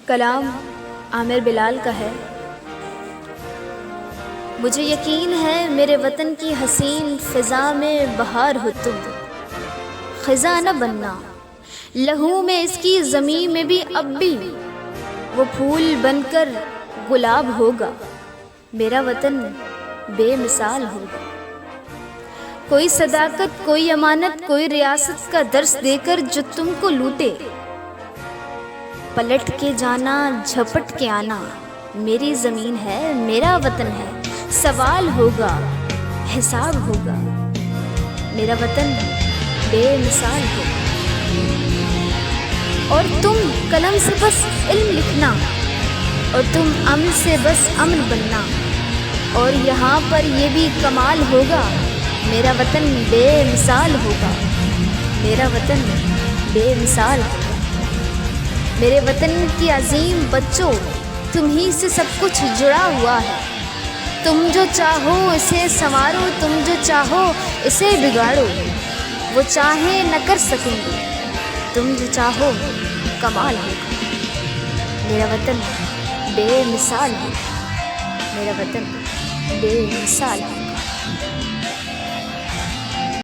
کلام عامر بلال کا ہے۔ مجھے یقین ہے میرے وطن کی حسین فضا میں بہار ہو تم، خزاں نہ بننا لہو میں اس کی زمین میں بھی اب بھی وہ پھول بن کر گلاب ہوگا، میرا وطن بے مثال ہوگا۔ کوئی صداقت، کوئی امانت، کوئی ریاست کا درس دے کر جو تم کو لوٹے، پلٹ کے جانا جھپٹ کے آنا، میری زمین ہے میرا وطن ہے، سوال ہوگا حساب ہوگا، میرا وطن بے مثال ہوگا۔ اور تم قلم سے بس علم لکھنا، اور تم عمل سے بس امن بننا، اور یہاں پر یہ بھی کمال ہوگا، میرا وطن بے مثال ہوگا، میرا وطن بے مثال ہوگا۔ میرے وطن کی عظیم بچوں، تم ہی سے سب کچھ جڑا ہوا ہے، تم جو چاہو اسے سنوارو، تم جو چاہو اسے بگاڑو، وہ چاہیں نہ کر سکیں گے، تم جو چاہو کمال ہوگا، میرا وطن بے مثال ہوگا، میرا وطن بے مثال ہوگا۔